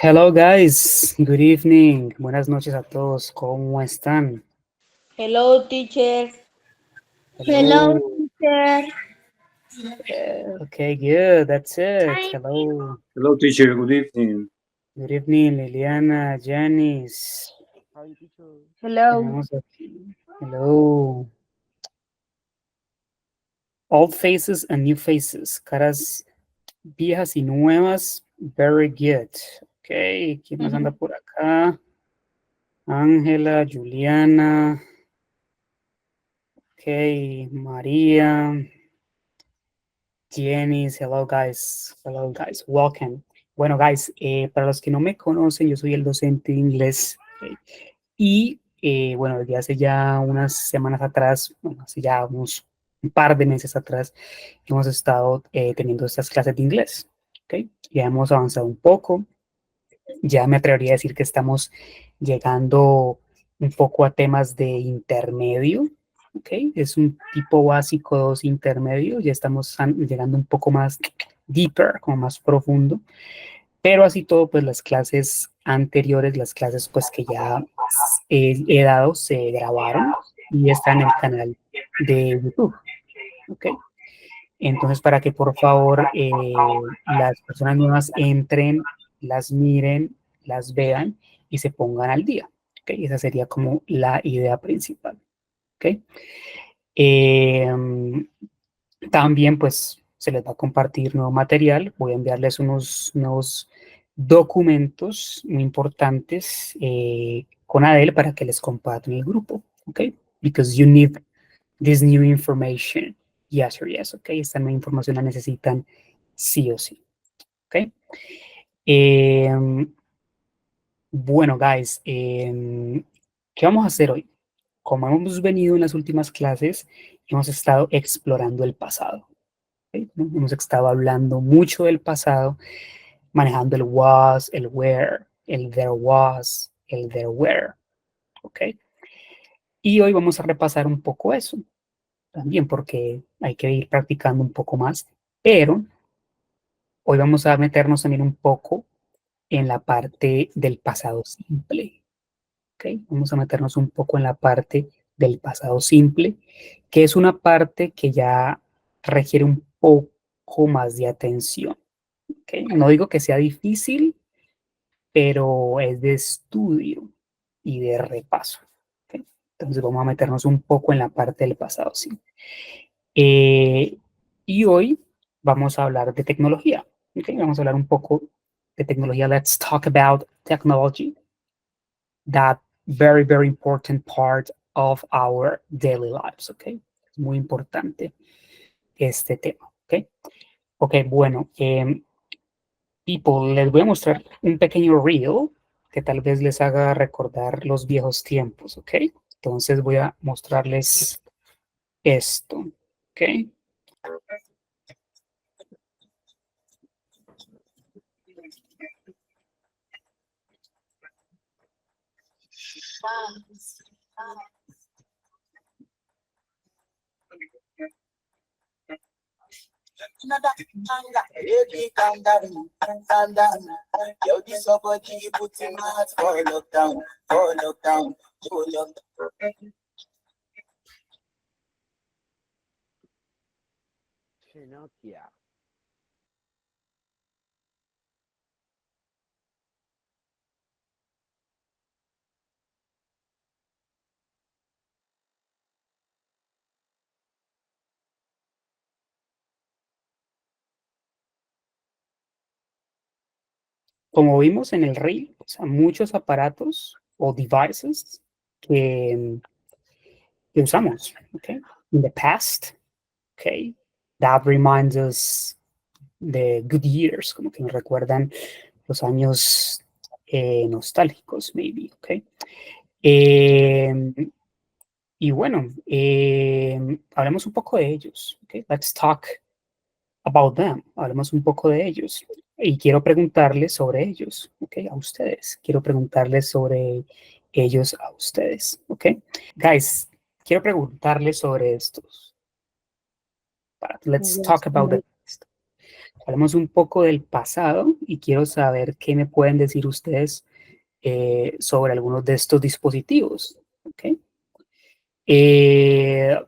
Hello guys, good evening. Buenas noches a todos. ¿Cómo están? Hello, teacher. Hello, Hello. teacher. Okay, good. That's it. Hello. Hello, teacher. Good evening. Good evening, Liliana, Janice. Hello. Tenemos aquí. Hello. Old faces and new faces. Caras viejas y nuevas. Very good. Okay, ¿quién más anda por acá? Ángela, Juliana. Okay, María. Janice, hello guys, welcome. Bueno, guys, para los que no me conocen, yo soy el docente de inglés y bueno, desde hace ya unas semanas atrás, bueno, hace ya un par de meses atrás, hemos estado teniendo estas clases de inglés, ¿ok? Ya hemos avanzado un poco, ya me atrevería a decir que estamos llegando un poco a temas de intermedio, ¿ok? Es un tipo básico 2 intermedio, ya estamos llegando un poco más deeper, como más profundo, pero así todo, pues las clases anteriores, las clases pues que ya he dado, se grabaron y están en el canal de YouTube, ¿ok? Entonces, para que por favor las personas nuevas entren, las miren, las vean y se pongan al día. ¿Okay? Esa sería como la idea principal. ¿Okay? También pues se les va a compartir nuevo material. Voy a enviarles unos nuevos documentos muy importantes con Adele para que les compartan el grupo. ¿Okay? Because you need this new information. Yes or yes, ok. Esta nueva información la necesitan sí o sí, ok. Bueno, guys, ¿qué vamos a hacer hoy? Como hemos venido en las últimas clases, hemos estado explorando el pasado. ¿Okay? Hemos estado hablando mucho del pasado, manejando el was, el where, el there was, el there were, ok. Y hoy vamos a repasar un poco eso. También porque hay que ir practicando un poco más, pero hoy vamos a meternos también un poco en la parte del pasado simple, ¿ok? Vamos a meternos un poco en la parte del pasado simple, que es una parte que ya requiere un poco más de atención, ¿ok? No digo que sea difícil, pero es de estudio y de repaso, ¿ok? Entonces vamos a meternos un poco en la parte del pasado simple. Y hoy vamos a hablar de tecnología. ¿Okay? Vamos a hablar un poco de tecnología. Let's talk about technology. That very, very important part of our daily lives. Okay? Es muy importante este tema. Okay? Okay, bueno. People, les voy a mostrar un pequeño reel que tal vez les haga recordar los viejos tiempos. Ok. Entonces voy a mostrarles esto. Ok. Baby, calm down, calm down. Yo, this your body, you put in my heart for lockdown, for lockdown, for lockdown. Nokia. Como vimos en el reel, o sea, muchos aparatos o devices que usamos, okay? In the past, okay? That reminds us the good years, como que nos recuerdan los años nostálgicos, maybe, okay? Y bueno, hablemos un poco de ellos, okay? Let's talk about them. Hablemos un poco de ellos. Y quiero preguntarles sobre ellos, ¿ok? A ustedes. Quiero preguntarles sobre ellos a ustedes, ¿ok? Guys, quiero preguntarles sobre estos. Let's Yes, talk about the hablemos un poco del pasado y quiero saber qué me pueden decir ustedes sobre algunos de estos dispositivos. Okay.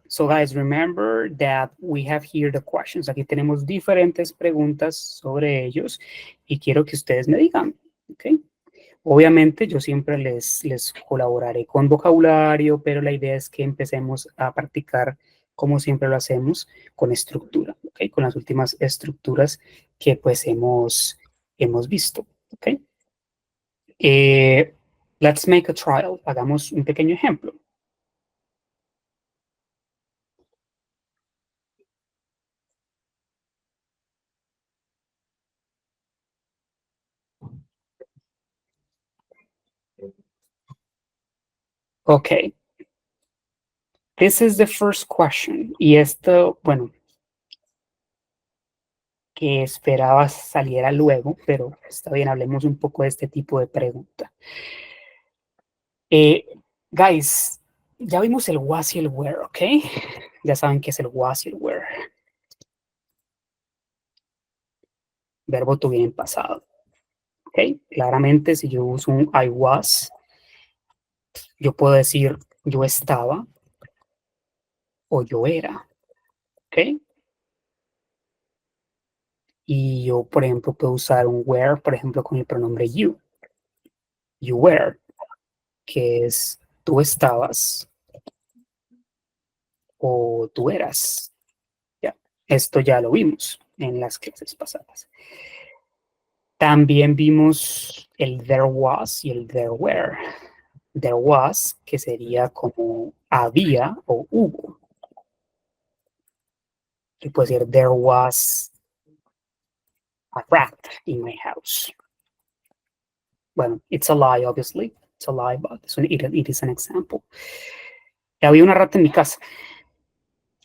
So guys, remember that we have here the questions. Aquí tenemos diferentes preguntas sobre ellos y quiero que ustedes me digan. Okay. Obviamente yo siempre les colaboraré con vocabulario, pero la idea es que empecemos a practicar, como siempre lo hacemos, con estructura, ¿ok? Con las últimas estructuras que pues hemos visto, ¿ok? Let's make a trial. Hagamos un pequeño ejemplo. Ok. This is the first question. Y esto, bueno, que esperaba saliera luego, pero está bien, hablemos un poco de este tipo de pregunta. Guys, ya vimos el was y el were, ¿ok? Ya saben qué es el was y el were. Verbo to be en pasado, ¿ok? Claramente, si yo uso un I was, yo puedo decir yo estaba o yo era, ¿ok? Y yo, por ejemplo, puedo usar un were, por ejemplo, con el pronombre you. You were, que es tú estabas o tú eras. Ya, esto ya lo vimos en las clases pasadas. También vimos el there was y el there were. There was, que sería como había o hubo. Y puede ser there was a rat in my house. Bueno, it's a lie, obviously. It's a lie, but it is an example. Había una rata en mi casa.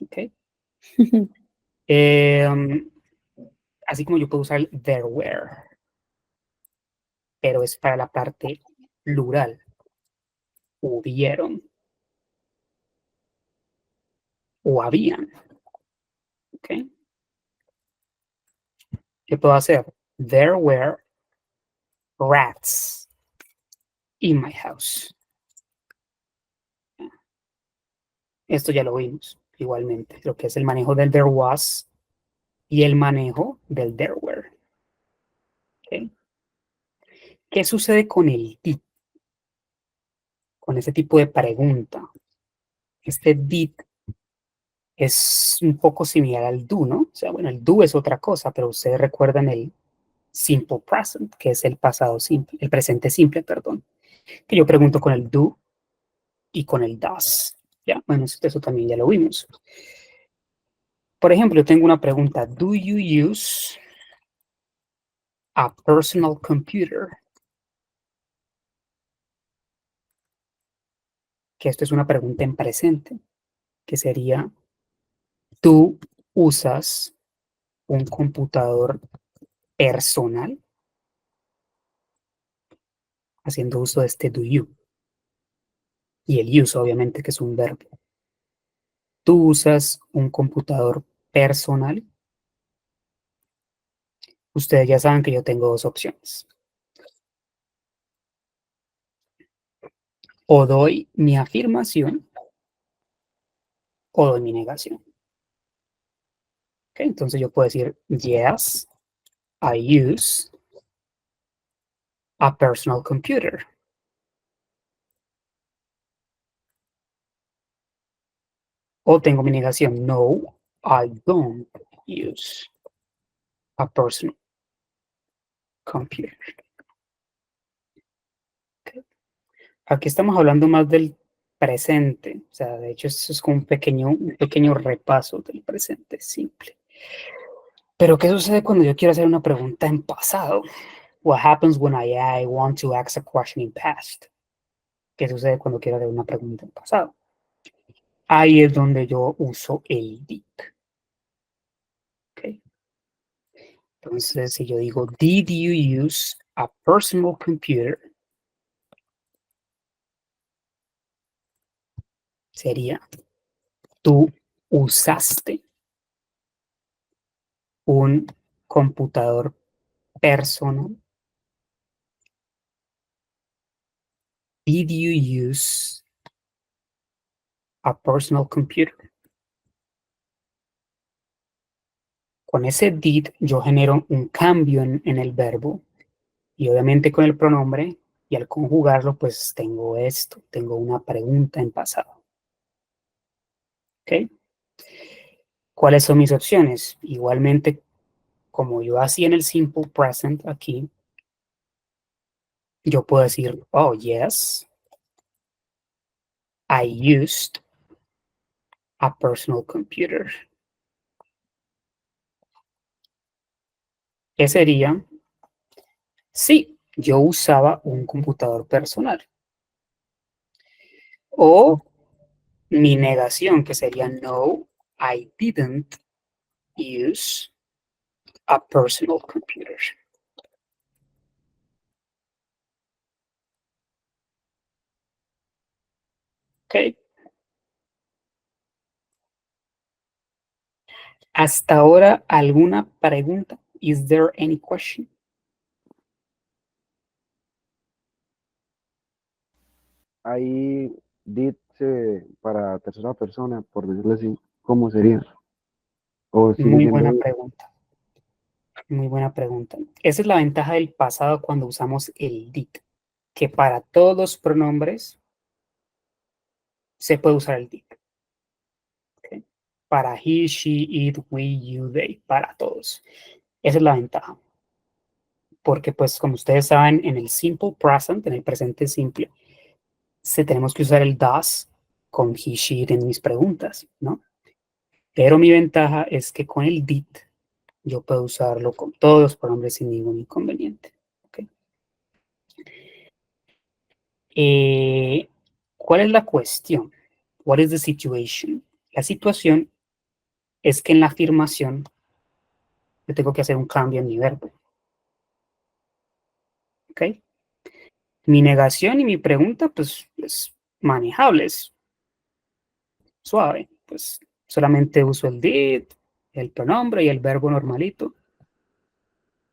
Okay. Así como yo puedo usar el there were, pero es para la parte plural. Hubieron o habían. Okay. ¿Qué puedo hacer? There were rats in my house. Esto ya lo vimos igualmente, lo que es el manejo del there was y el manejo del there were. ¿Okay? ¿Qué sucede con el did? Con este tipo de pregunta. Este did es un poco similar al do, ¿no? O sea, bueno, el do es otra cosa, pero ustedes recuerdan el simple present, que es el pasado simple, el presente simple, perdón. Que yo pregunto con el do y con el does. Ya, bueno, eso también ya lo vimos. Por ejemplo, yo tengo una pregunta. Do you use a personal computer? Que esto es una pregunta en presente, que sería, ¿tú usas un computador personal? Haciendo uso de este do you. Y el use, obviamente, que es un verbo. ¿Tú usas un computador personal? Ustedes ya saben que yo tengo dos opciones. O doy mi afirmación o doy mi negación. Okay, entonces yo puedo decir, yes, I use a personal computer. O tengo mi negación, no, I don't use a personal computer. Okay. Aquí estamos hablando más del presente. O sea, de hecho, esto es como un pequeño repaso del presente simple. Pero, ¿qué sucede cuando yo quiero hacer una pregunta en pasado? What happens when I want to ask a question in past? ¿Qué sucede cuando quiero hacer una pregunta en pasado? Ahí es donde yo uso el did. Okay. Entonces, si yo digo, did you use a personal computer? Sería, ¿tú usaste un computador personal? Did you use a personal computer? Con ese did yo genero un cambio en el verbo y obviamente con el pronombre y al conjugarlo pues tengo esto, tengo una pregunta en pasado. ¿Ok? ¿Cuáles son mis opciones? Igualmente, como yo hacía en el simple present aquí, yo puedo decir, oh, yes, I used a personal computer. ¿Qué sería? Sí, yo usaba un computador personal. O mi negación, que sería no, I didn't use a personal computer. ¿Ok? Hasta ahora, ¿alguna pregunta? Is there any question? Ahí dice para tercera persona, por decirlo así, ¿cómo sería? O sigue Muy siendo buena pregunta. Muy buena pregunta. Esa es la ventaja del pasado cuando usamos el did, que para todos los pronombres se puede usar el did. ¿Okay? Para he, she, it, we, you, they, para todos. Esa es la ventaja. Porque pues como ustedes saben, en el simple present, en el presente simple, tenemos que usar el does con he, she, it en mis preguntas, ¿no? Pero mi ventaja es que con el did yo puedo usarlo con todos los pronombres sin ningún inconveniente. ¿Okay? ¿Cuál es la cuestión? What is the situation? La situación es que en la afirmación yo tengo que hacer un cambio en mi verbo. ¿Ok? Mi negación y mi pregunta, pues, es manejable, es suave. Pues solamente uso el did, el pronombre y el verbo normalito.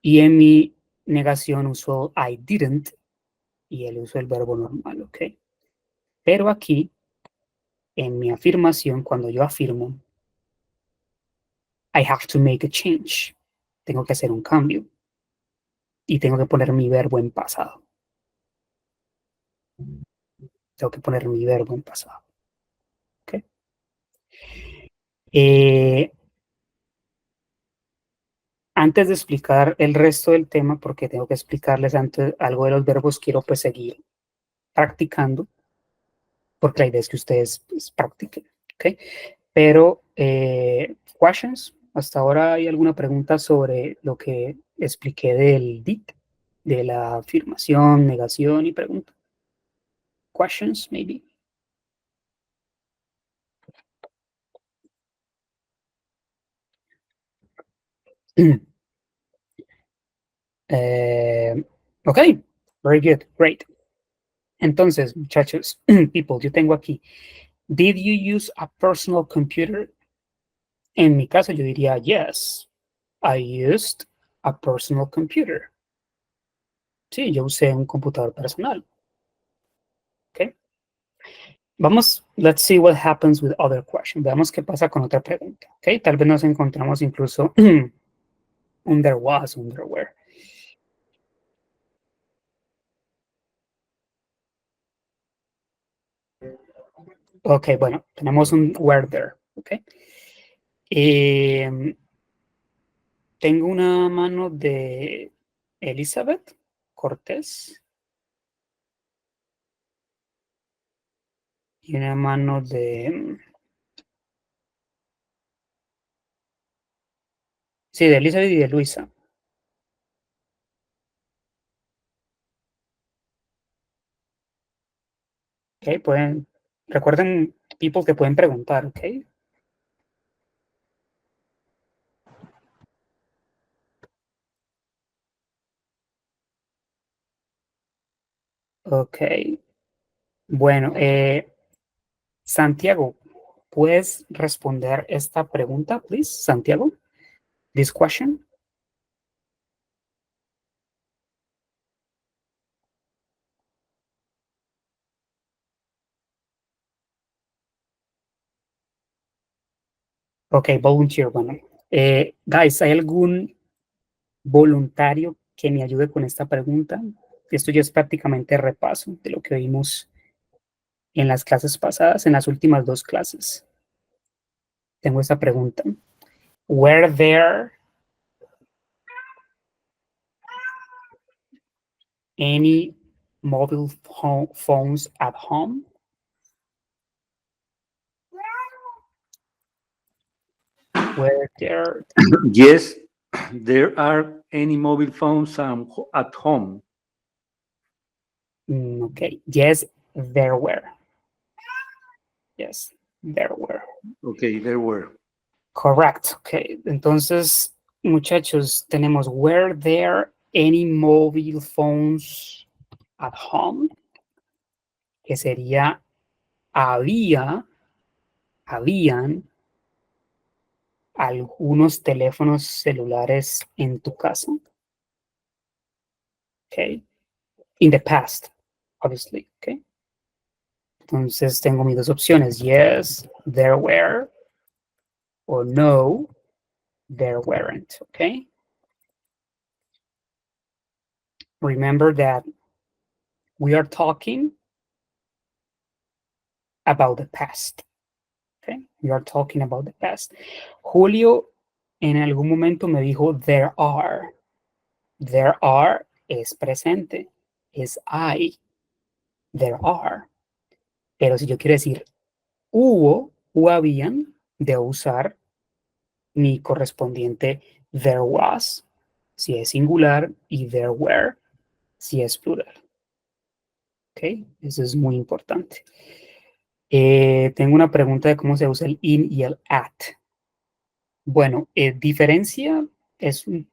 Y en mi negación uso I didn't y el uso del verbo normal, ¿ok? Pero aquí, en mi afirmación, cuando yo afirmo, I have to make a change. Tengo que hacer un cambio. Y tengo que poner mi verbo en pasado. Tengo que poner mi verbo en pasado. ¿Okay? Antes de explicar el resto del tema, porque tengo que explicarles antes algo de los verbos, quiero pues seguir practicando, porque la idea es que ustedes pues, practiquen. ¿Okay? Pero, questions, hasta ahora hay alguna pregunta sobre lo que expliqué del did, de la afirmación, negación y pregunta. Questions, maybe. Ok, very good, great. Entonces, muchachos, people, yo tengo aquí, did you use a personal computer? En mi caso, yo diría, yes, I used a personal computer. Sí, yo usé un computador personal. Ok. Vamos, let's see what happens with other question. Veamos qué pasa con otra pregunta. Ok, tal vez nos encontramos incluso un there was, un there were. Ok, bueno, tenemos un were there. Ok. Tengo una mano de Elizabeth Cortés y una mano de... Sí, de Elizabeth y de Luisa. Ok, pueden... Recuerden, people, que pueden preguntar, ok. Ok. Bueno, Santiago, ¿puedes responder esta pregunta, please? Santiago, this question. Ok, volunteer, bueno. Guys, ¿hay algún voluntario que me ayude con esta pregunta? Esto ya es prácticamente repaso de lo que vimos en las clases pasadas, en las últimas 2 clases. Tengo esta pregunta. Were there any mobile phones at home? Were there? Yes, there are any mobile phones at home. Okay. Yes, there were. Yes, there were. Okay, there were. Correct. Okay. Entonces, muchachos, tenemos were there any mobile phones at home? Que sería habían algunos teléfonos celulares en tu casa. Okay. In the past, obviously. Okay. Entonces tengo mis 2 opciones. Yes, there were. Or no, there weren't. Okay. Remember that we are talking about the past. Okay. We are talking about the past. Julio en algún momento me dijo there are. There are es presente, es hay. There are. Pero si yo quiero decir hubo o habían, debo usar mi correspondiente there was, si es singular, y there were, si es plural. Ok, eso es muy importante. Tengo una pregunta de cómo se usa el in y el at. Bueno, diferencia es un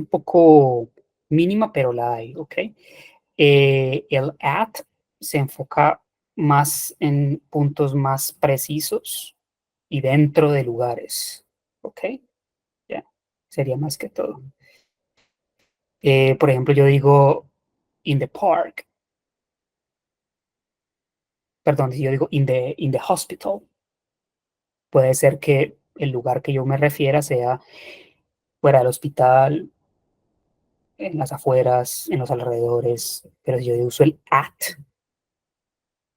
poco mínima, pero la hay, ¿ok? El at se enfoca más en puntos más precisos y dentro de lugares, ¿ok? Ya, sería más que todo. Por ejemplo, yo digo in the park. Perdón, si yo digo in the hospital, puede ser que el lugar que yo me refiera sea fuera del hospital, en las afueras, en los alrededores, pero si yo uso el at,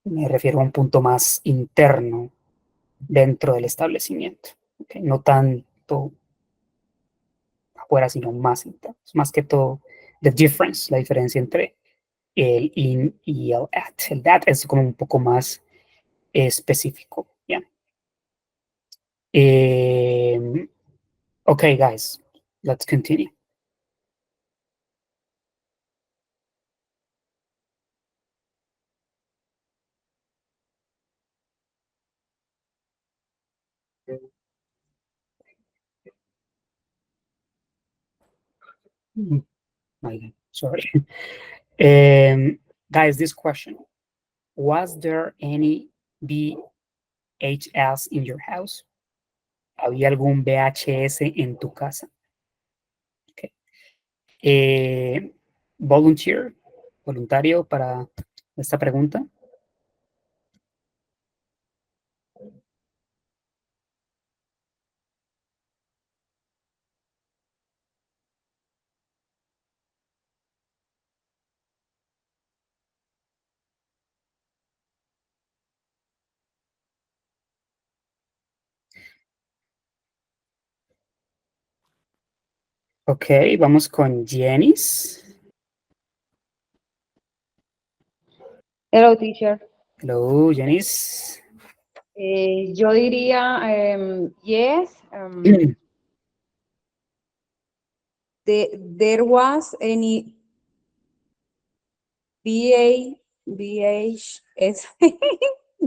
me refiero a un punto más interno dentro del establecimiento, ¿okay? No tanto afuera, sino más interno. Es más que todo the difference, la diferencia entre el in y el at. El that es como un poco más específico, ¿ya? Okay, guys, let's continue. Sorry. Guys, this question. Was there any VHS in your house? ¿Había algún VHS en tu casa? Okay. Voluntario para esta pregunta. Ok, vamos con Janice. Hello, teacher. Hello, Janice. Yo diría yes. There was any VHS.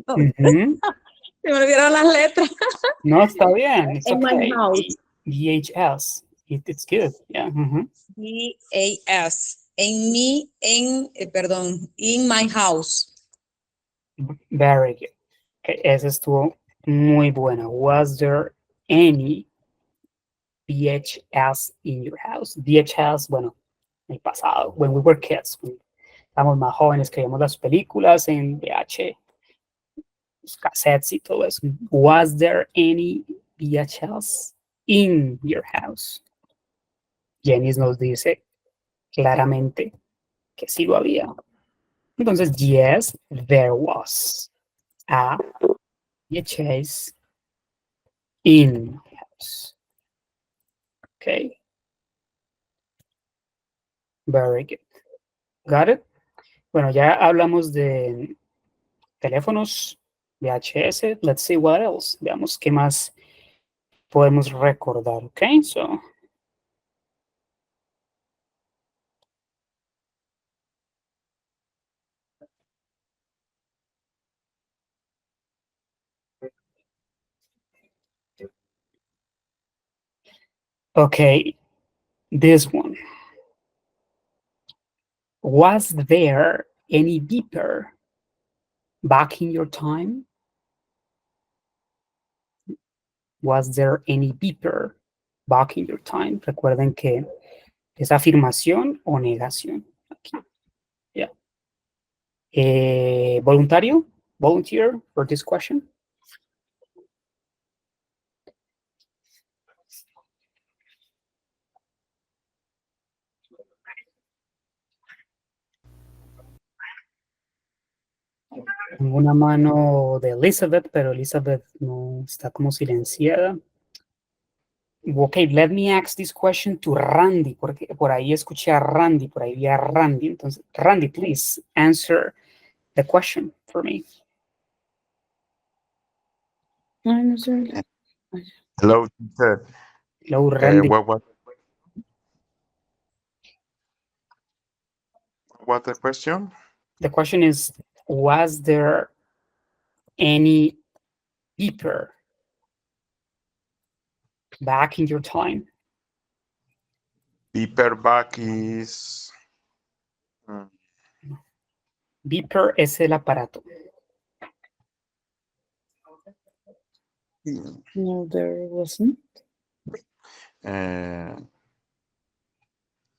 No, se me olvidaron las letras. No, está bien. It's In my okay. house. VHS. It's good. Yeah. VHS. In my house. Very good. Okay, esa estuvo muy buena. Was there any VHS in your house? VHS, bueno, en el pasado, when we were kids, cuando estábamos más jóvenes, que veíamos las películas en VH, los cassettes y todo eso. Was there any VHS in your house? Jenny nos dice claramente que sí lo había. Entonces, yes, there was a VHS in the house. Okay. Very good. Got it? Bueno, ya hablamos de teléfonos, VHS. Let's see what else. Veamos qué más podemos recordar. Okay, so. Okay, this one. Was there any beeper back in your time? Was there any beeper back in your time? Recuerden que es afirmación o negación. Aquí. Yeah. Voluntario? Volunteer for this question? Tengo una mano de Elizabeth, pero Elizabeth no está como silenciada. Okay, let me ask this question to Randy, porque por ahí escuché a Randy, por ahí vi a Randy. Entonces, Randy, please answer the question for me. Ay, no sé. Hello, teacher. Hello, Randy. What the question? The question is, was there any beeper back in your time? Beeper back is... Beeper es el aparato. No, there wasn't.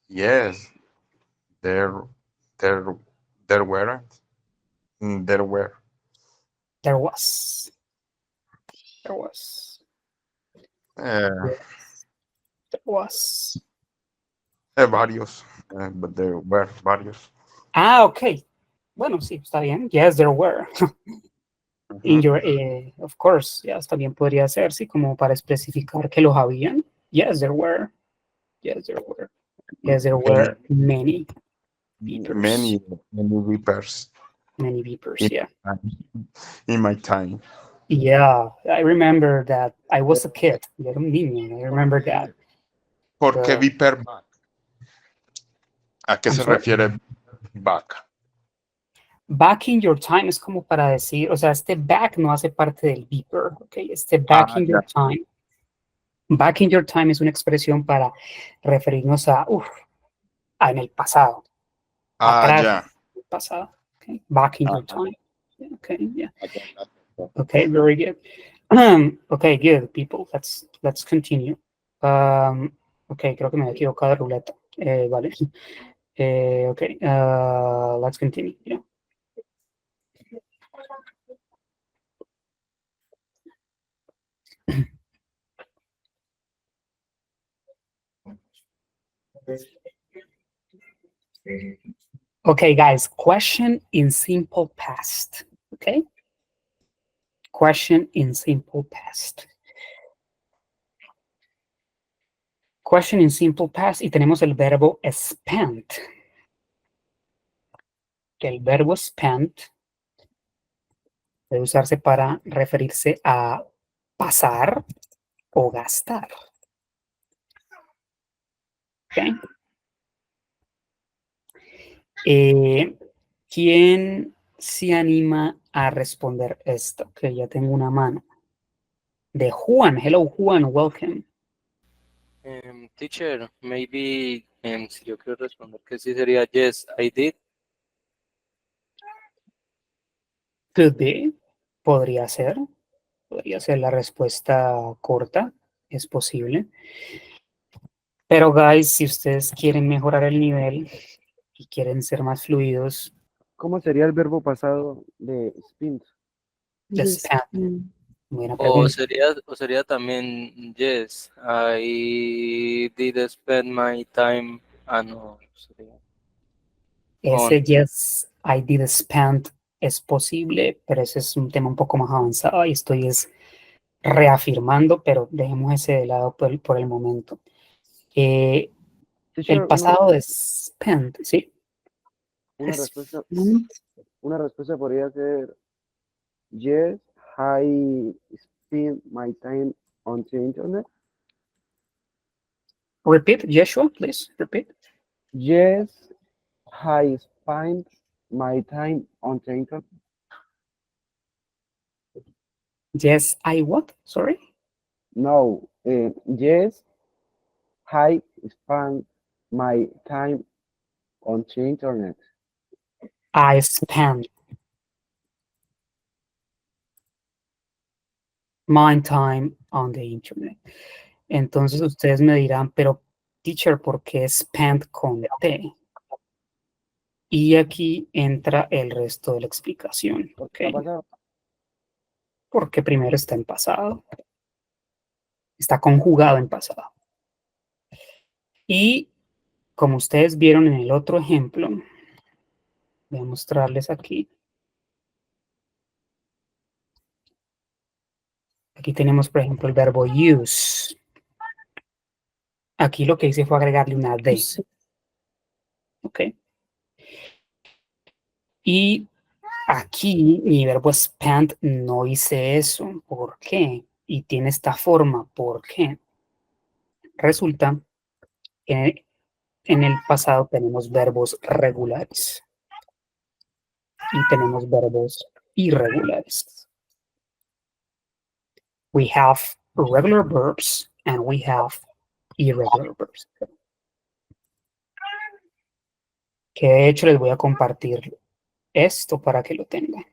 Yes, there weren't. There were. There was. There was. There was. Varios, but there were varios. Ah, okay. Bueno, sí, está bien. Yes, there were. In your, of course, yes, también podría ser, sí, como para especificar que los habían. Yes, there were. Yes, there were. Yes, there were many beepers. Many beepers. Many beepers, yeah. In my time. Yeah, I remember that. I was a kid. Yo era un niño. I remember that. ¿Por qué beeper back? ¿A qué se refiere back? Back in your time es como para decir, o sea, este back no hace parte del beeper, ¿ok? Este back in your time. Back in your time es una expresión para referirnos a, en el pasado. Atrás, ya. en el pasado. Okay? Back in your time. Okay, yeah. Okay, very good. Okay, good, people. Let's continue. Okay, creo que me he equivocado de ruleta. Vale. Okay, let's continue. Yeah. Okay, guys, question in simple past. Okay? Question in simple past. Question in simple past y tenemos el verbo spent. Que el verbo spent puede usarse para referirse a pasar o gastar. Okay. ¿Quién se anima a responder esto? Que ya tengo una mano. De Juan. Hello, Juan. Welcome. Teacher, maybe si yo quiero responder que sí sería yes, I did. Could be. Podría ser. Podría ser la respuesta corta. Es posible. Pero, guys, si ustedes quieren mejorar el nivel y quieren ser más fluidos. ¿Cómo sería el verbo pasado de spent? The spent. Buena O pregunta. sería también yes, I did spend my time. Ah, no, sería on. Ese yes, I did spend es posible, pero ese es un tema un poco más avanzado y estoy reafirmando, pero dejemos ese de lado por el momento. El Teacher, pasado de spend, ¿sí? una respuesta, Spend. una respuesta podría ser yes, I spend my time on the internet. Repeat, Joshua, please, repeat. Yes, I spend my time on the internet. Yes, I what? Sorry. No, yes, I spend my time on the internet. I spend my time on the internet. Entonces ustedes me dirán, pero teacher, ¿por qué spend con T? Y aquí entra el resto de la explicación, ¿ok? ¿Qué ha pasado? Porque primero está en pasado, está conjugado en pasado. Y como ustedes vieron en el otro ejemplo, voy a mostrarles aquí. Aquí tenemos, por ejemplo, el verbo use. Aquí lo que hice fue agregarle una D. ¿Ok? Y aquí mi verbo spend no hice eso. ¿Por qué? Y tiene esta forma. ¿Por qué? Resulta que en el pasado tenemos verbos regulares y tenemos verbos irregulares. We have regular verbs and we have irregular verbs. Que de hecho les voy a compartir esto para que lo tengan.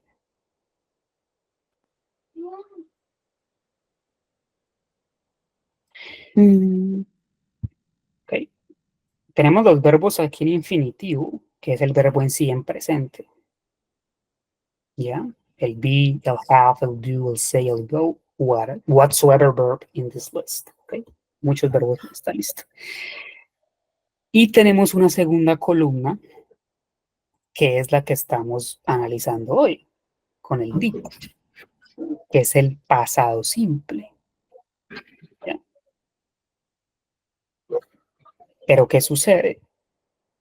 Ok. Tenemos los verbos aquí en infinitivo, que es el verbo en sí en presente. ¿Ya? El be, el have, el do, el say, el go, whatsoever verb in this list. ¿Ok? Muchos verbos en esta lista. Y tenemos una segunda columna, que es la que estamos analizando hoy, con el did, que es el pasado simple. ¿Ya? Pero ¿qué sucede?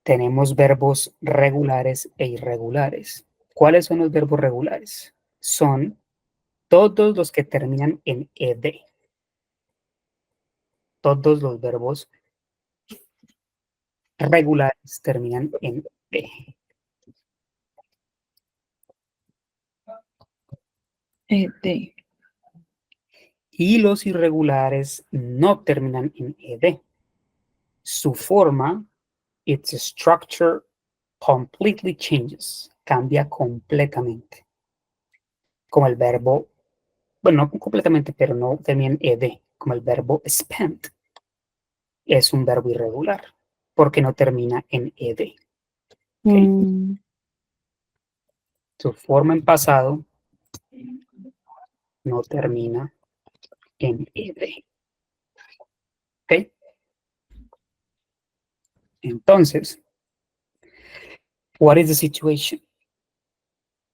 Tenemos verbos regulares e irregulares. ¿Cuáles son los verbos regulares? Son todos los que terminan en ed. Todos los verbos regulares terminan en ed. Y los irregulares no terminan en ed. Su forma, its structure, completely changes. Cambia completamente. Como el verbo, bueno, no completamente, pero no termina en ed. Como el verbo spent. Es un verbo irregular porque no termina en ed. ¿Okay? Su forma en pasado no termina en ed. ¿Ok? Entonces, what is the situation?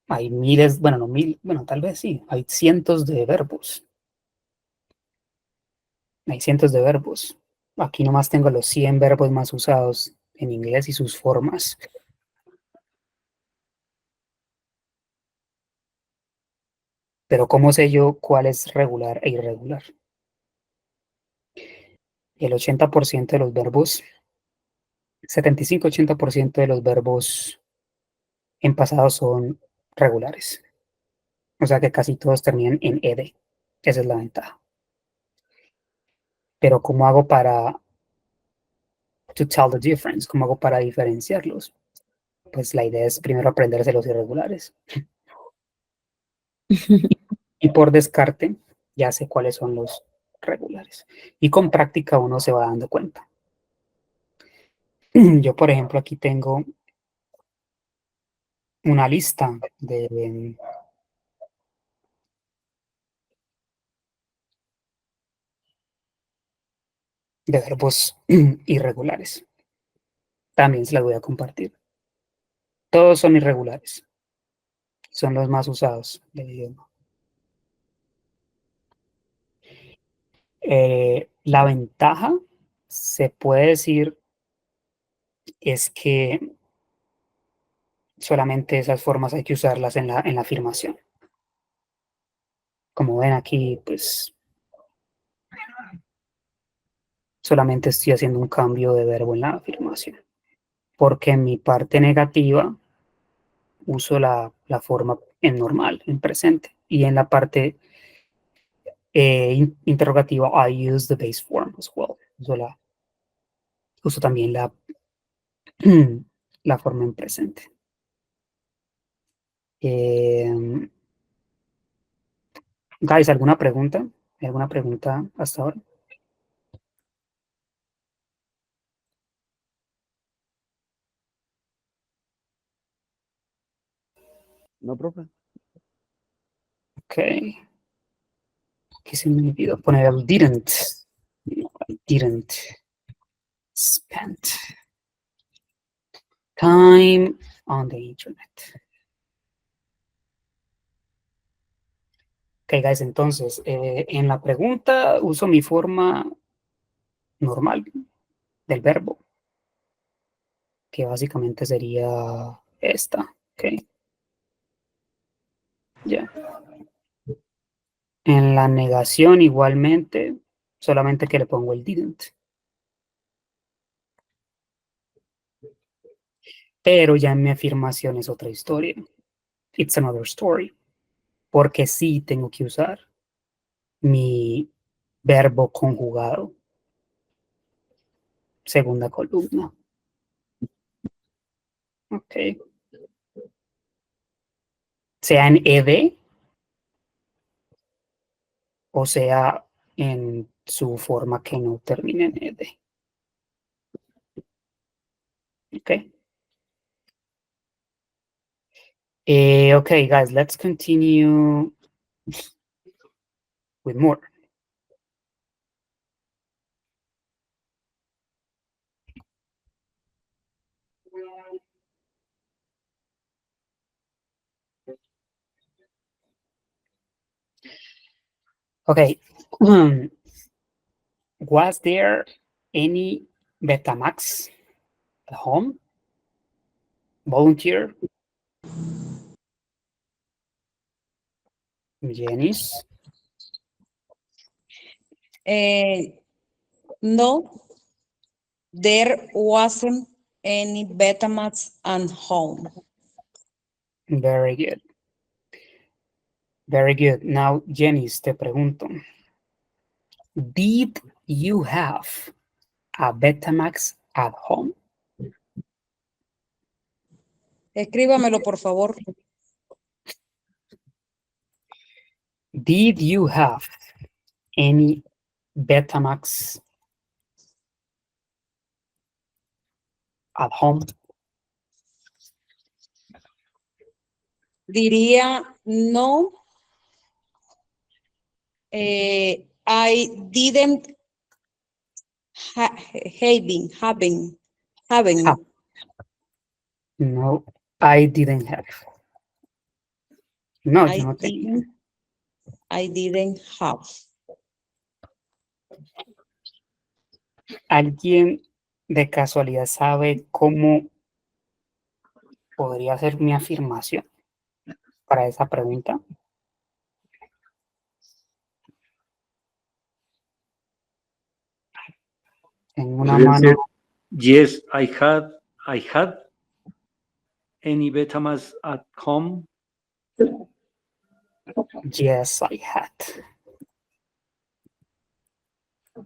Hay miles, bueno, no mil, bueno, tal vez sí, hay cientos de verbos. Hay cientos de verbos. Aquí nomás tengo los 100 verbos más usados en inglés y sus formas. Pero ¿cómo sé yo cuál es regular e irregular? El 80% de los verbos, 75-80% de los verbos en pasado son regulares. O sea que casi todos terminan en ed. Esa es la ventaja. Pero ¿cómo hago para to tell the difference? ¿Cómo hago para diferenciarlos? Pues la idea es primero aprenderse los irregulares. Y por descarte ya sé cuáles son los regulares. Y con práctica uno se va dando cuenta. Yo, por ejemplo, aquí tengo una lista de verbos irregulares. También se las voy a compartir. Todos son irregulares. Son los más usados del idioma. La ventaja, se puede decir, es que solamente esas formas hay que usarlas en la afirmación. Como ven aquí, pues solamente estoy haciendo un cambio de verbo en la afirmación. Porque en mi parte negativa uso la forma en normal, en presente. Y en la parte interrogativa, I use the base form as well. Uso también la forma en presente. Guys, ¿alguna pregunta? ¿Alguna pregunta hasta ahora? No, profe. Ok. ¿Qué se me olvidó poner el didn't? No, I didn't spend time on the internet. Ok, guys, entonces, en la pregunta uso mi forma normal del verbo, que básicamente sería esta, ok. Ya. En la negación igualmente, solamente que le pongo el didn't. Pero ya en mi afirmación es otra historia. It's another story. Porque sí tengo que usar mi verbo conjugado. Segunda columna. Ok. Sea en ed o sea en su forma que no termine en ed. Ok. Okay, guys, let's continue with more. Okay. Was there any Betamax at home? Volunteer? Janice? No, there wasn't any Betamax at home. Very good. Very good. Now, Janice, te pregunto. Did you have a Betamax at home? Escríbamelo, por favor. Did you have any Betamax at home? Diría no. I didn't having. No, I didn't have. No, yo no tenía. I didn't have. ¿Alguien de casualidad sabe cómo podría ser mi afirmación para esa pregunta? En una Podría mano. ser, yes, I had any Betamax at home. Yes, I had.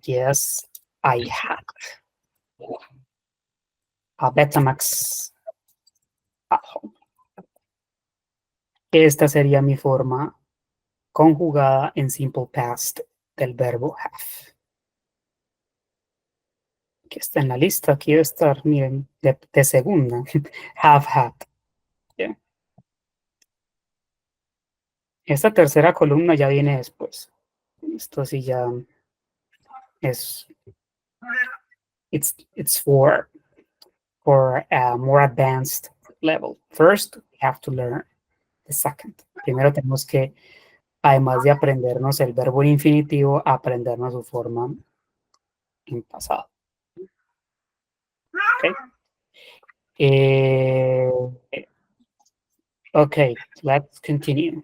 Yes, I had a Betamax at home. Esta sería mi forma conjugada en simple past del verbo have. Que está en la lista, aquí debe estar, miren, de segunda. Have had. Yeah. Esta tercera columna ya viene después. Esto sí ya es It's for a more advanced level. First, we have to learn the second. Primero tenemos que, además de aprendernos el verbo en infinitivo, aprendernos su forma en pasado. Okay. Okay, let's continue.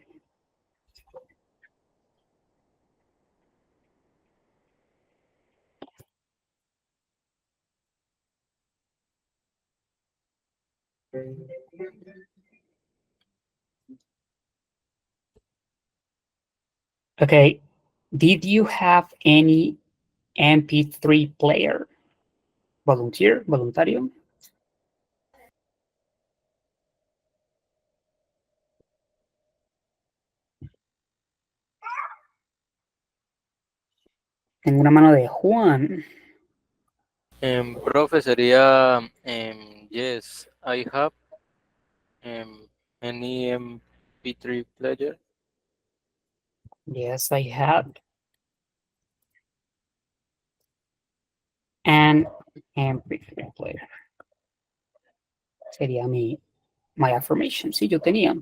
Okay, did you have any MP3 player? Voluntario. Tengo una mano de Juan. Profe, sería yes, I have any MP3 player. Yes, I had an MP3 player. Sería my affirmation. Sí, yo tenía.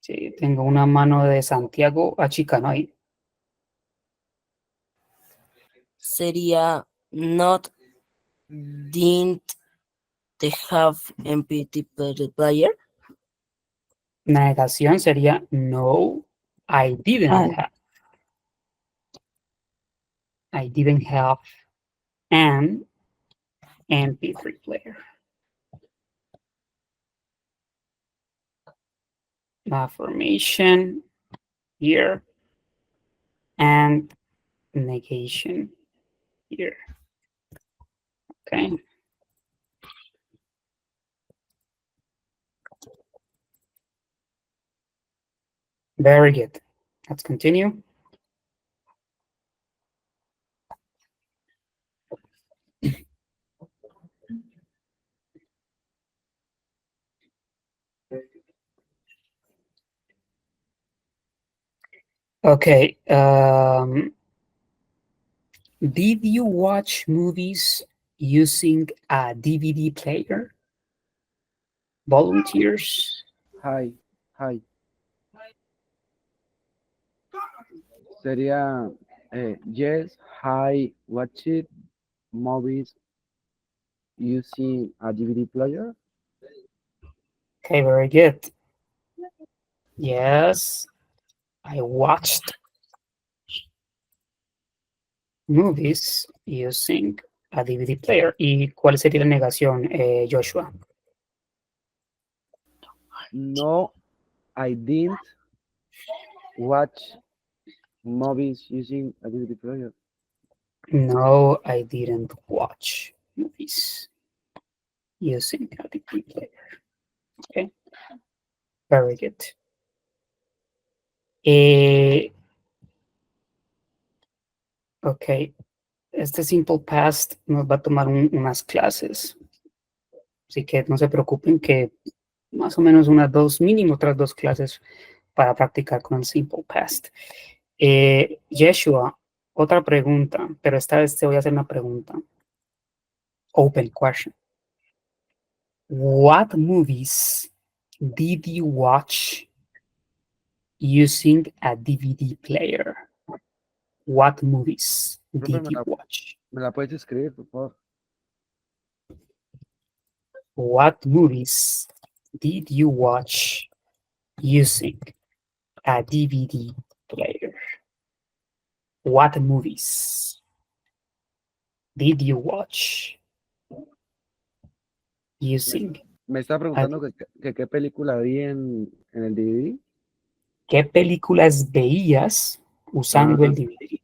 Sí, tengo una mano de Santiago Achicano ahí. Sería not didn't they have MP3 player. Negación sería no, I didn't have. I didn't have an MP3 player. Affirmation here and negation here. Okay. Very good. Let's continue. Okay. Did you watch movies using a DVD player? Volunteers? Hi. Sería, yes, I watched movies using a DVD player. Okay, very good. Yes, I watched movies using a DVD player. ¿Y cuál sería la negación, Joshua? No, I didn't watch movies using a DVD player. No, I didn't watch movies using a DVD player. Okay, very good. Ok, este Simple Past nos va a tomar unas clases, así que no se preocupen que más o menos mínimo otras 2 clases para practicar con el Simple Past. Yeshua, otra pregunta, pero esta vez te voy a hacer una pregunta. Open question. What movies did you watch using a DVD player? What movies did you watch? ¿Me la puedes escribir, por favor? What movies did you watch using a DVD player? What movies did you watch using? Me está preguntando que qué película vi en el DVD. ¿Qué películas veías usando el DVD?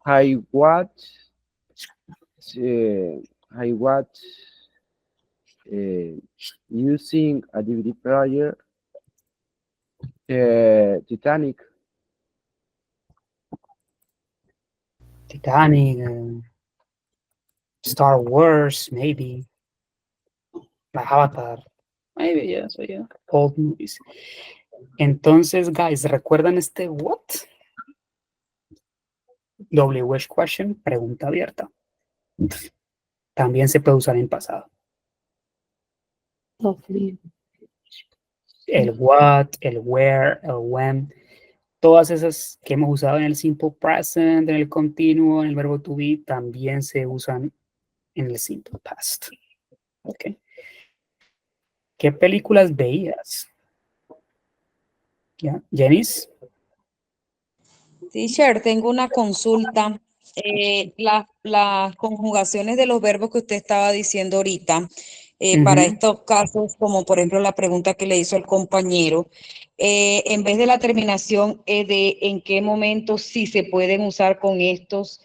I watched using a DVD player Titanic. Star Wars, maybe. Avatar, maybe, yeah, so yeah, old movies. Entonces, guys, ¿recuerdan este what? WH question, pregunta abierta. También se puede usar en pasado. El what, el where, el when, todas esas que hemos usado en el simple present, en el continuo, en el verbo to be, también se usan en el simple past. Okay. ¿Qué películas veías? ¿Ya? ¿Jenis? Teacher, tengo una consulta. Las conjugaciones de los verbos que usted estaba diciendo ahorita, para estos casos, como por ejemplo la pregunta que le hizo el compañero, en vez de la terminación de en qué momento sí se pueden usar con estos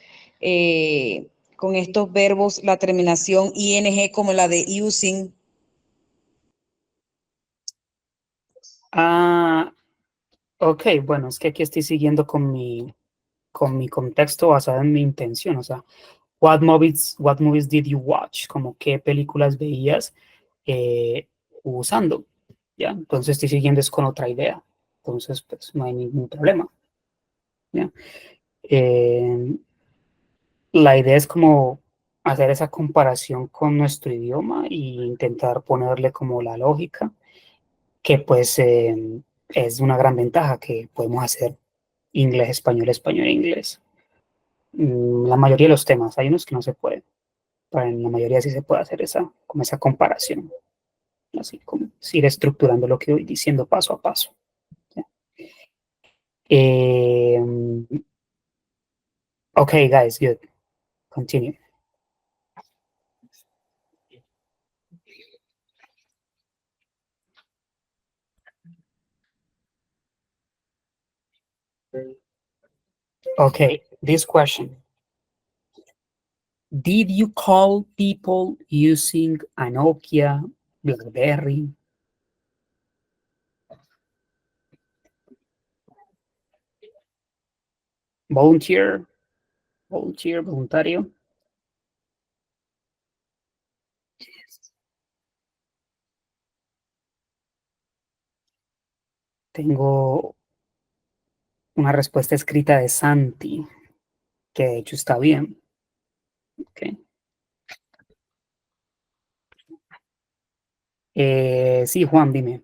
verbos la terminación ing como la de using. Ok, bueno, es que aquí estoy siguiendo con mi contexto basado en mi intención, o sea, what movies did you watch? Como qué películas veías usando, ¿ya? Entonces estoy siguiendo es con otra idea, entonces pues no hay ningún problema, ¿ya? La idea es como hacer esa comparación con nuestro idioma e intentar ponerle como la lógica, que pues es una gran ventaja que podemos hacer inglés, español, inglés. La mayoría de los temas, hay unos que no se pueden, pero en la mayoría sí se puede hacer como esa comparación, así como ir estructurando lo que voy diciendo paso a paso. ¿Ya? Okay, guys, good. Continue. Okay, this question. Did you call people using a Nokia, BlackBerry? Voluntario. Tengo una respuesta escrita de Santi, que de hecho está bien. Okay. Sí, Juan, dime.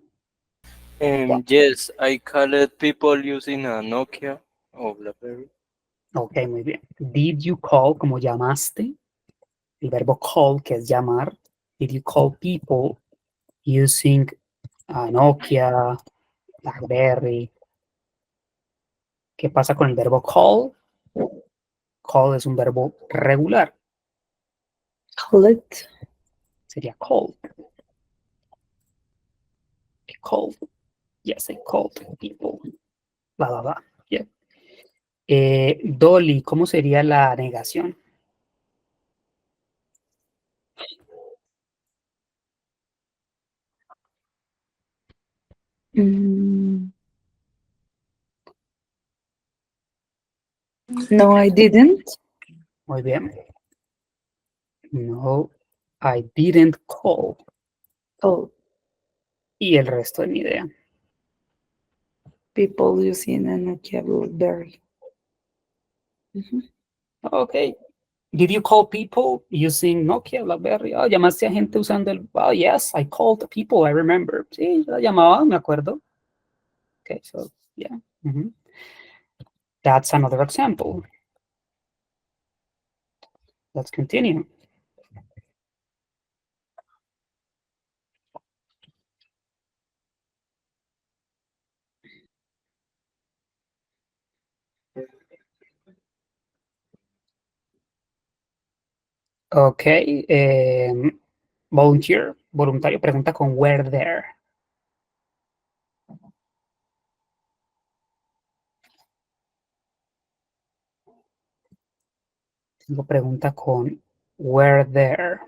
Yes, I called people using a Nokia o BlackBerry. Ok, muy bien. Did you call, como llamaste, el verbo call, que es llamar. Did you call people using a Nokia, BlackBerry? ¿Qué pasa con el verbo call? Call es un verbo regular. Call it. Sería called. Called. Yes, I called people. Bla, bla, bla. Yeah. Dolly, ¿cómo sería la negación? No, I didn't. Muy bien. No, I didn't call. Oh, Y el resto de mi idea. people using a Nokia BlackBerry. Ok. Did you call people using Nokia, BlackBerry? Oh, llamaste a gente usando el... Oh, yes, I called people, I remember. Sí, yo la llamaba, me acuerdo. Okay, so, yeah. That's another example. Let's continue. Ok. Voluntario, pregunta con where there. Tengo pregunta con where there.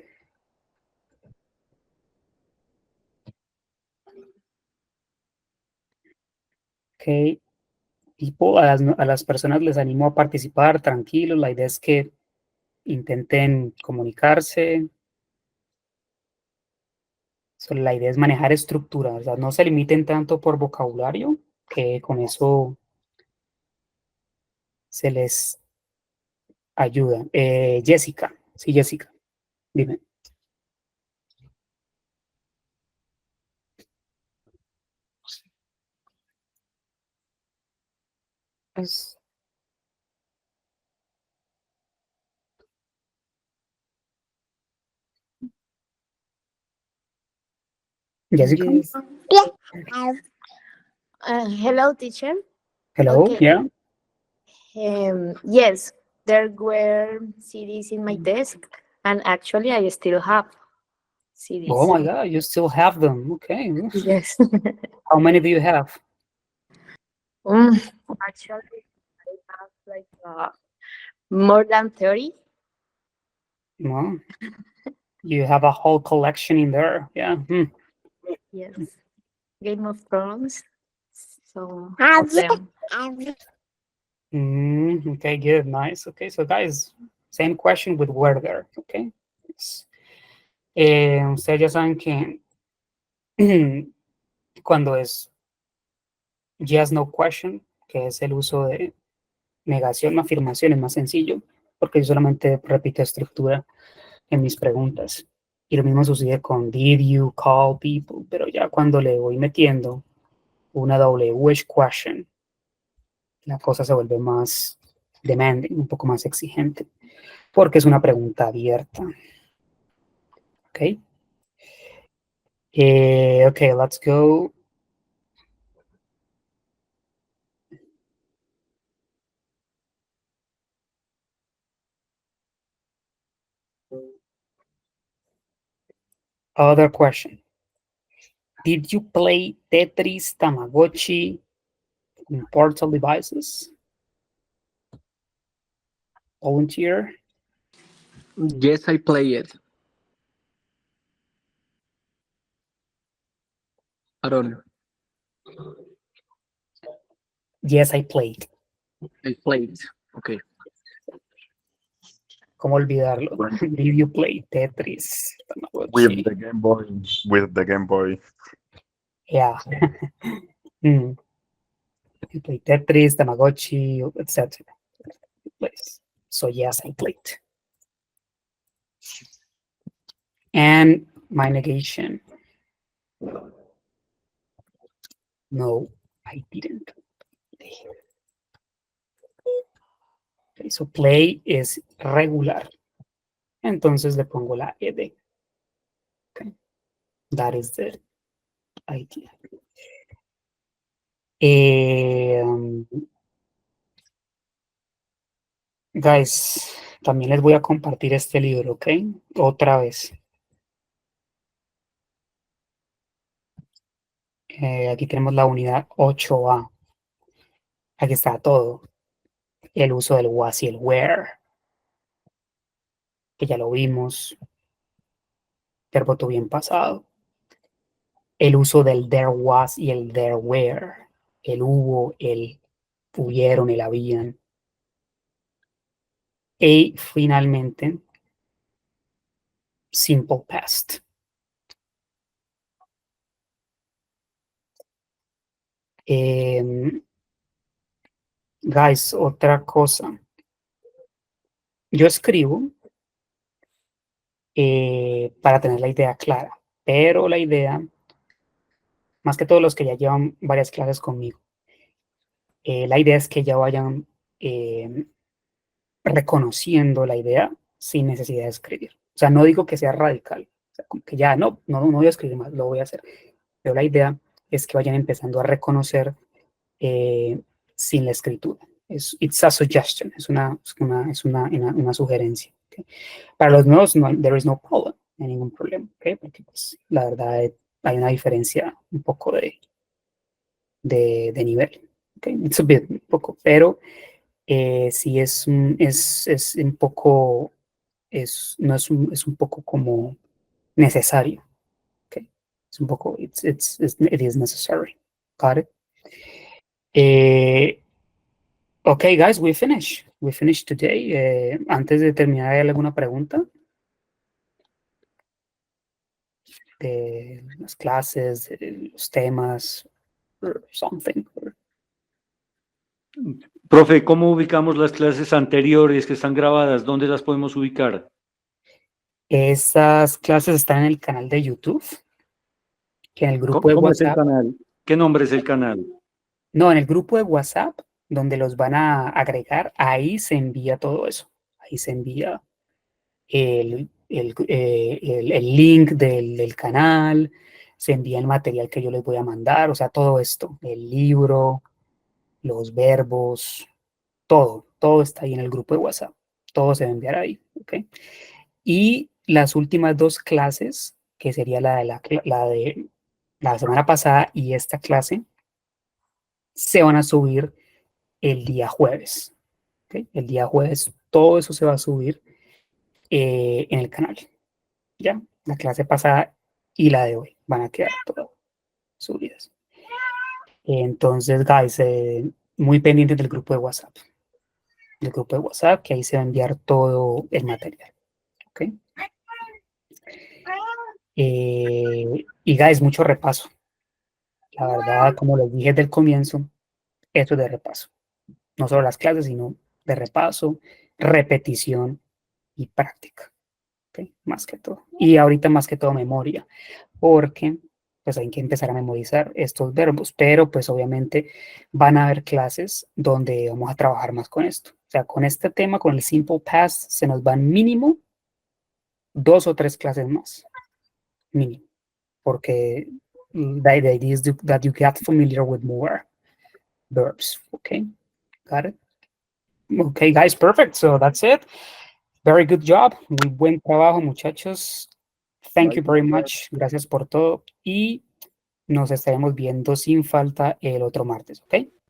Ok. Tipo, a las personas les animo a participar, tranquilos. La idea es que intenten comunicarse. La idea es manejar estructura, o sea, no se limiten tanto por vocabulario, que con eso se les ayuda. Jessica, sí, Jessica, dime. Pues, Jessica, Yes. Hello, teacher. hello, Okay. yeah. Yes, there were CDs in my desk, and actually, I still have CDs. Oh my God, you still have them. Okay. Yes. How many do you have? Actually, I have like more than 30. Well, you have a whole collection in there. Yeah. Yes. Game of Thrones. So of them. Okay, good, nice. Okay, so guys, same question with where there. Okay. Yes. Ustedes ya saben que cuando es yes, no question, que es el uso de negación o afirmación, es más sencillo, porque yo solamente repito estructura en mis preguntas. Y lo mismo sucede con did you call people, pero ya cuando le voy metiendo una doble which question, la cosa se vuelve más demanding, un poco más exigente, porque es una pregunta abierta. Ok. Okay, let's go. Other question. Did you play Tetris, Tamagotchi on portable devices? Volunteer. Yes, I play it. Aaron, Yes, I played. I played. Okay. ¿Cómo olvidarlo? Did you play Tetris, With Tamagotchi? the Game Boy. With the Game Boy. Yeah. You play Tetris, Tamagotchi, etc. So yes, I played. And my negation. No, I didn't. Okay, so play es regular. Entonces le pongo la ed. Okay. That is the idea. Guys, también les voy a compartir este libro, ¿ok? Otra vez. Aquí tenemos la unidad 8A. Aquí está todo. El uso del was y el where, que ya lo vimos. Verbo to bien pasado. El uso del there was y el there were. El hubo, el hubieron, el habían. Y finalmente, simple past. Guys, otra cosa. Yo escribo para tener la idea clara, pero la idea, más que todos los que ya llevan varias clases conmigo, la idea es que ya vayan reconociendo la idea sin necesidad de escribir. O sea, no digo que sea radical, o sea, como que ya no voy a escribir más, lo voy a hacer. Pero la idea es que vayan empezando a reconocer sin la escritura. It's a suggestion, es una sugerencia. ¿Okay? Para los nuevos, no, there is no problem, no hay ningún problema, ¿okay? Porque pues, la verdad hay una diferencia un poco de nivel. ¿Okay? It's a bit, un poco, pero sí es un poco, no es un poco como necesario. ¿Okay? Es un poco, it is necessary. Got it? Okay, guys, we finish. We finished today. Antes de terminar, ¿hay alguna pregunta? De las clases, de los temas, or something. Profe, ¿cómo ubicamos las clases anteriores que están grabadas? ¿Dónde las podemos ubicar? Esas clases están en el canal de YouTube, que en el grupo de ¿Cómo es el WhatsApp, canal? ¿Qué nombre es el canal? no, en el grupo de WhatsApp, donde los van a agregar, ahí se envía todo eso. Ahí se envía el link del canal, se envía el material que yo les voy a mandar, o sea, todo esto, el libro, los verbos, todo está ahí en el grupo de WhatsApp. Todo se va a enviar ahí, ¿ok? Y las últimas dos clases, que sería la de la semana pasada y esta clase, se van a subir el día jueves. ¿Okay? El día jueves todo eso se va a subir en el canal. ¿Ya? La clase pasada y la de hoy van a quedar todas subidas. Entonces, guys, muy pendientes del grupo de WhatsApp. Del grupo de WhatsApp, que ahí se va a enviar todo el material. ¿Ok? Y, guys, mucho repaso. La verdad, como les dije desde el comienzo, esto es de repaso. No solo las clases, sino de repaso, repetición y práctica. ¿Okay? Más que todo. Y ahorita más que todo memoria, porque pues hay que empezar a memorizar estos verbos, pero pues obviamente van a haber clases donde vamos a trabajar más con esto. O sea, con este tema, con el simple past, se nos van mínimo 2 o 3 clases más. Mínimo. Porque the idea is that you get familiar with more verbs. Okay, got it? Okay, guys, perfect. So that's it. Very good job. Muy buen trabajo, muchachos. Thank you very much. Gracias por todo. Y nos estaremos viendo sin falta el otro martes, ¿ok?